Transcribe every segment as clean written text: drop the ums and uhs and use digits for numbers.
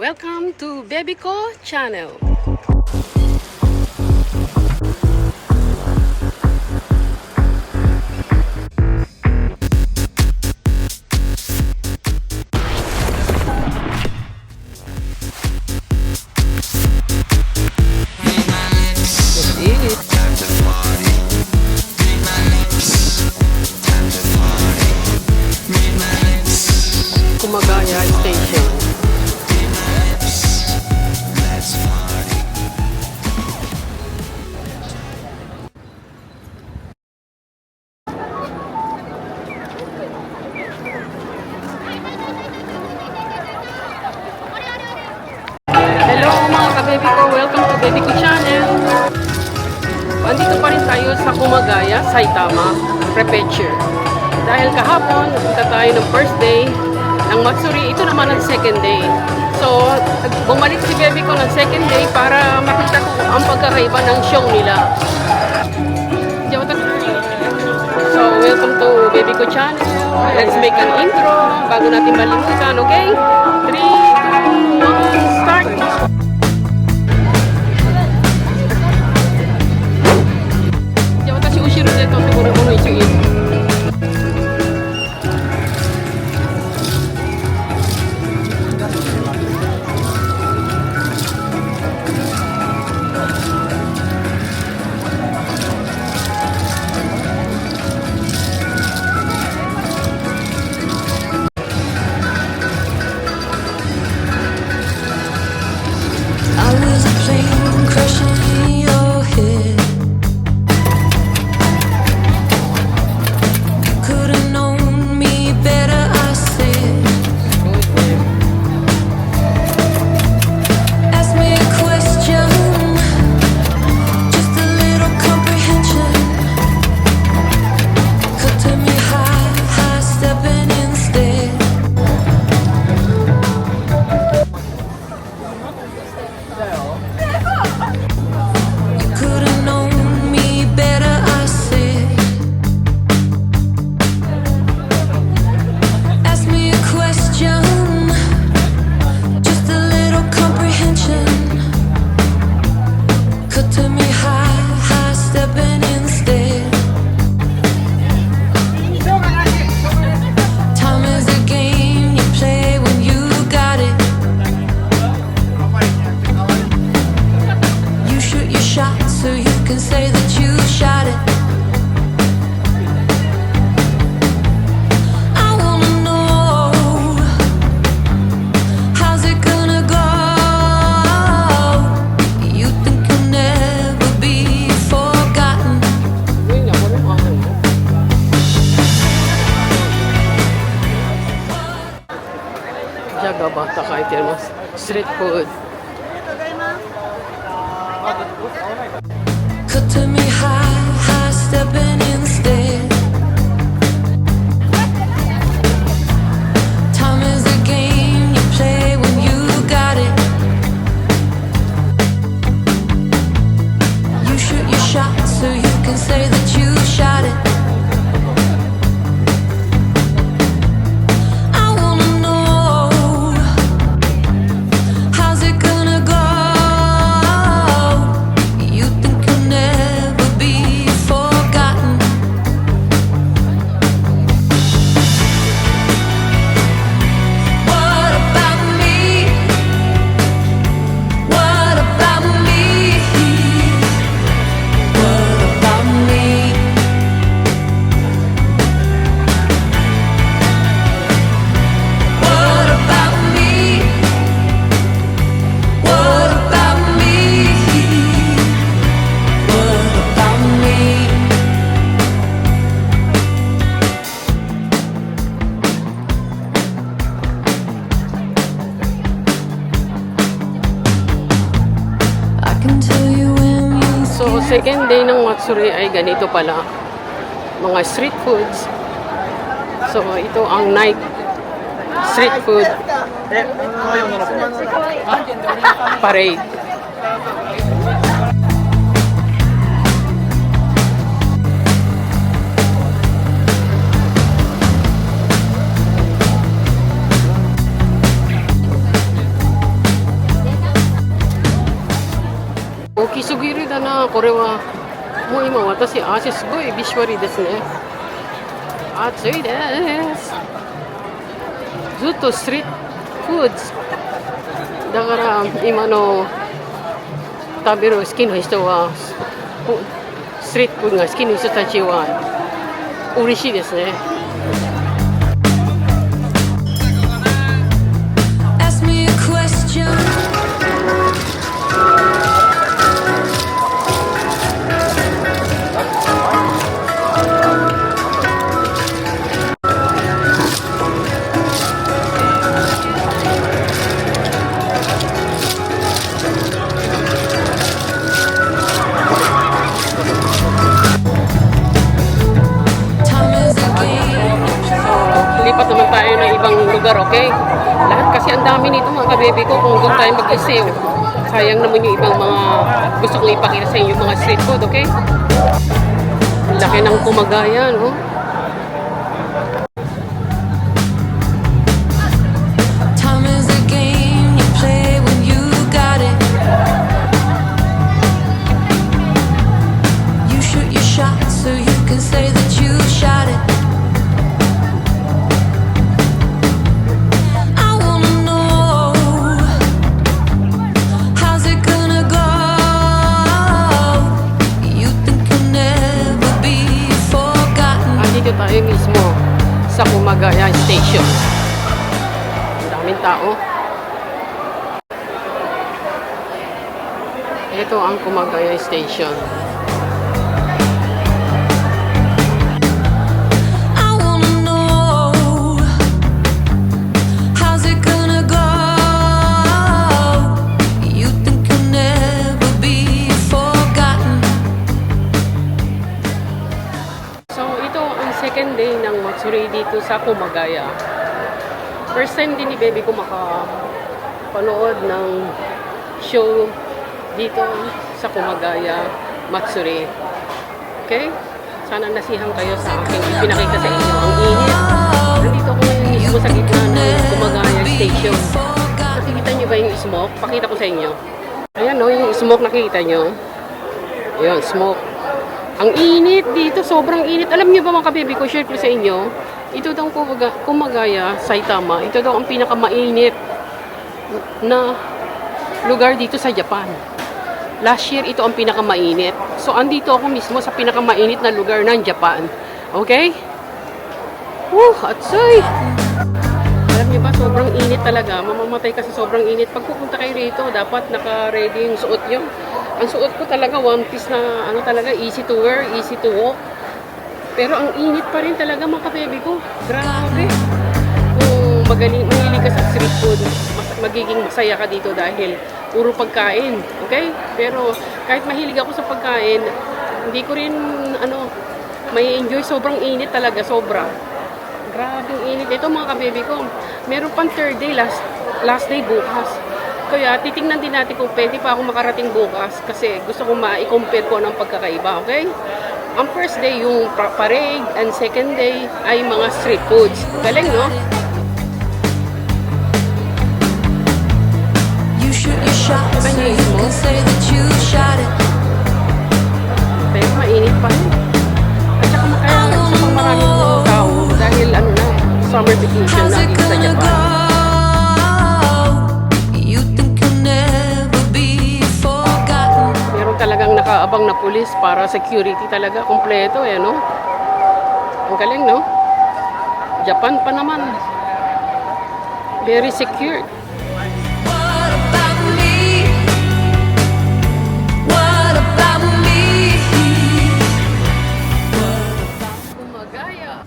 Welcome to Baby Ko Channel. Kumagaya Station. Hello mga ka-baby ko, welcome to Baby Ko Channel. Andito pa rin tayo sa Kumagaya, Saitama Prefecture. Dahil kahapon, punta tayo ng first day ng Matsuri. Ito naman ang second day. So, bumalik si baby ko ng second day para makita ko ang pagkakaiba ng show nila. So, welcome to Baby Ko Channel. Let's make an intro bago natin malimutan, okay? 3, 2, 1, start! Jaga bata kahit yan mas street food. Cut to me high, stepping instead. Time is a game you play when you got it. You shoot your shot so you can say that you shot it. So, second day ng Matsuri ay ganito pala. Mga street foods. So, ito ang night street food parade. これはもう今私足すごいびしょりですね。暑いです。ずっとストリートフードだから今の食べる好きな人はストリートフードが好きな人たちは嬉しいですね。Ask me a question. Time is a game. Lipat naman tayo ng ibang lugar, okay? Lahat kasi ang dami nito mga kabebe ko kung doon tayo mag-isaw. Sayang naman yung ibang mga gusto kong ipakita sa inyo mga street food, okay? Ang laki ng Kumagaya, no? Time is a game you play when you got it. You shoot your shot so you can say that you shot it. I wanna know, how's it gonna go? You think you'll never be forgotten. Andito tayo mismo sa Kumagaya Station. Ang daming tao. Ito ang Kumagaya Station. I wanna know, how's it gonna go? You think you'll never be forgotten. So, ito ang second day ng Matsuri dito sa Kumagaya. First time din ni baby ko makapanood ng show dito sa Kumagaya Matsuri. Okay? Sana nasihan kayo sa aking pinakita sa inyo. Ang init. Nandito ako ngayon mismo sa gitna ng Kumagaya Station. Nakikita nyo ba yung smoke? Pakita ko sa inyo. Ayan no, yung smoke nakikita nyo. Ayan, smoke. Ang init dito, sobrang init. Alam niyo ba mga kabebe ko, share ko sa inyo, ito daw Kumagaya, Saitama, ito daw ang pinakamainit na lugar dito sa Japan. Last year, ito ang pinakamainit. So, andito ako mismo sa pinakamainit na lugar ng Japan. Okay? Atsay! Alam niyo ba, sobrang init talaga. Mamamatay kasi sobrang init. Pag pupunta kayo rito, dapat naka-ready yung suot nyo. Ang suot ko talaga, one piece na ano talaga, easy to wear, easy to walk. Pero ang init pa rin talaga mga kabebe ko. Grabe. Kung mahilig ka sa street food, magiging masaya ka dito dahil puro pagkain. Okay? Pero kahit mahilig ako sa pagkain, hindi ko rin may enjoy. Sobrang init talaga, sobra. Grabe ang init. Ito mga kabebe ko, meron pang third day, last day bukas. Kaya titingnan din natin kung pwede pa ako makarating bukas kasi gusto ko ma-compare ko ng pagkakaiba, okay? Ang first day yung parade and second day ay mga street foods. Galing, no? You shoot your shot so you can say that you shot it. Pero mainit pa rin. At saka kaya gusto pang maraming tao dahil summer vacation na dito sa Japan. Talagang nakaabang na pulis para security talaga, kompleto no? Ang galing, no? Japan pa naman. Very secured. What about me? What about me? Kumagaya.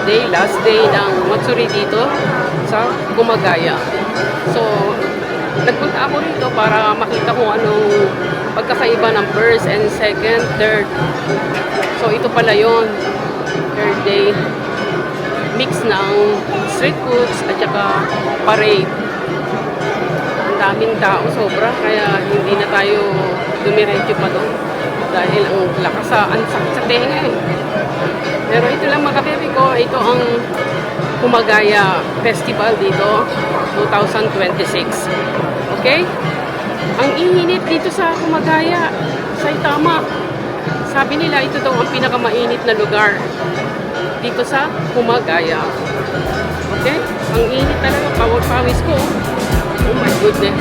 last day ng Matsuri dito sa Kumagaya. So, nagpunta ako rito para makita kung anong pagkakaiba ng first and second, third. So, ito pala yon, third day. Mix ng street foods at saka parade. Ang daming tao, sobra, kaya hindi na tayo dumiretso pa doon. Dahil ang lakas ang sakit sa tenga eh. Pero ito lang mga kababy ko, ito ang Kumagaya Festival dito, 2026. Okay? Ang init dito sa Kumagaya, Saitama. Sabi nila ito daw ang pinakamainit na lugar dito sa Kumagaya. Okay? Ang init talaga, pawis ko. Oh my goodness.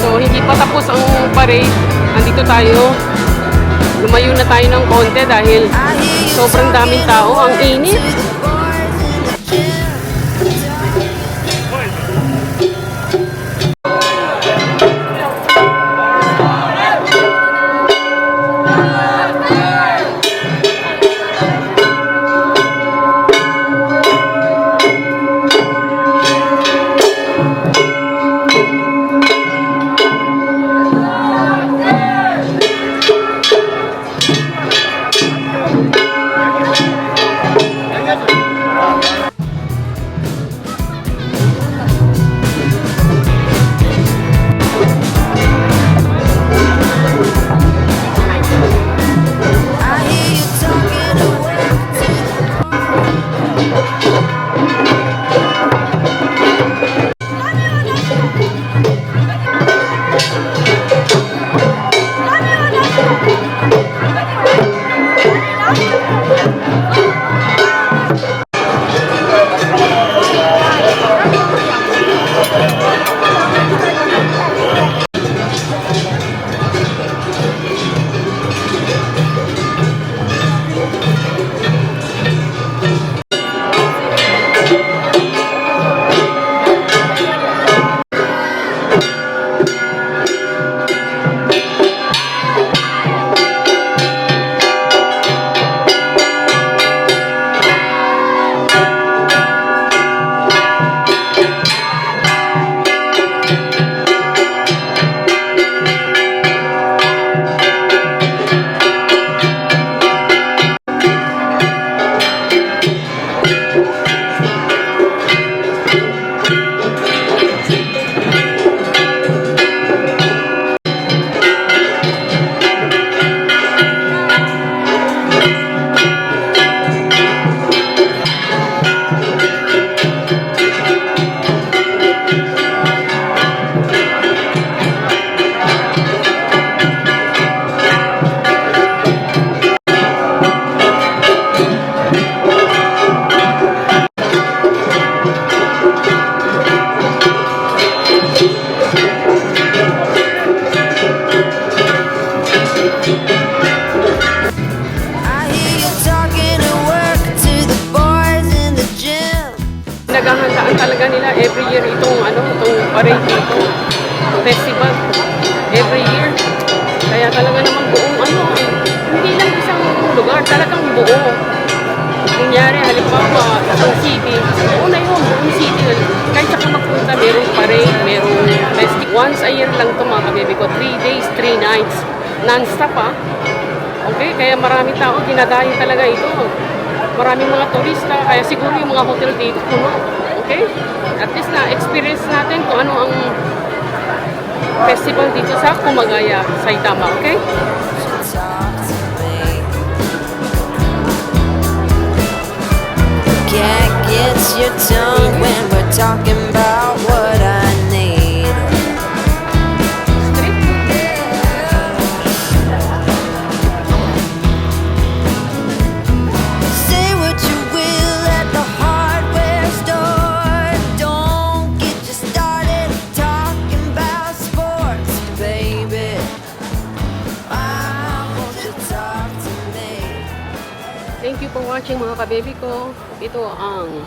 So, hindi pa tapos ang parade. Andito tayo. Lumayo na tayo ng konti dahil sobrang daming tao. Ang init. Naghahandaan talaga nila every year itong parade dito, festival every year. Kaya talaga naman buong hindi lang isang lugar, talagang buo. Kunyari, halimbawa, isang city, buo na yun, buong city. Kahit saka magpunta, merong parade, merong festival. Once a year lang ito mga kababy ko, 3 days, 3 nights, non-stop Okay, kaya marami tao, dinadayo talaga ito. Maraming mga turista, kaya siguro yung mga hotel dito puno. Okay? At least na experience natin kung ano ang festival dito sa Kumagaya, Saitama. Okay? Can't get your tongue when we're talking about what I need. Say what you will at the hardware store. Don't get you started talking about sports, baby. I want you to talk to me. Thank you for watching mga kababy ko. Ito ang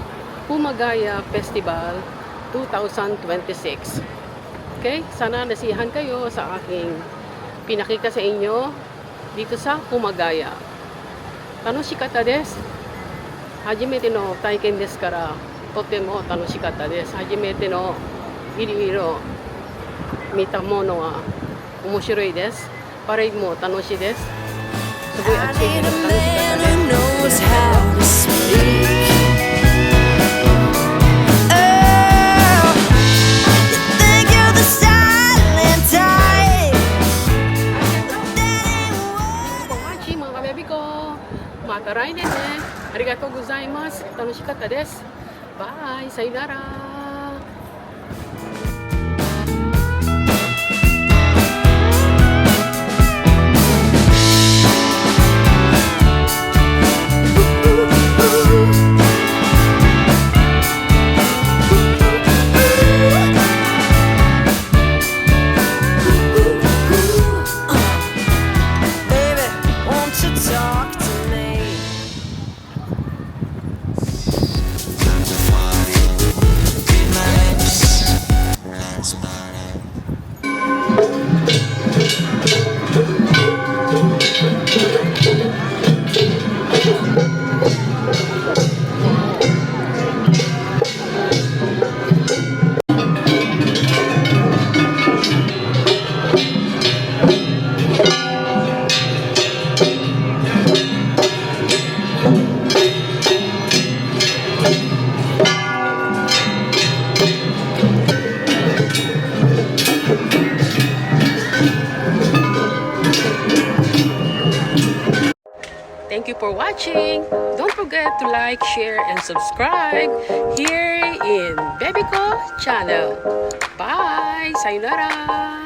Kumagaya Festival 2026. Okay? Sana nasiyahan kayo sa aking pinakita sa inyo dito sa Kumagaya. Tanoshikatta desu. 初めての体験ですから、とても楽しかったです。初めてのいろいろ見たものは面白いです。パレードも楽しいです。すごい I アクティ need ブ a で楽しかった man です。 who knows how to speak. Oh, you think you're the silent type, but that ain't what for watching, mga kabebi ko. Mataray din eh. Arigatou gozaimasu.楽しかったです。Bye! Sayonara! Baby, won't you talk to me? Thank you for watching. Don't forget to like, share, and subscribe here in Baby Ko channel. Bye! Sayonara!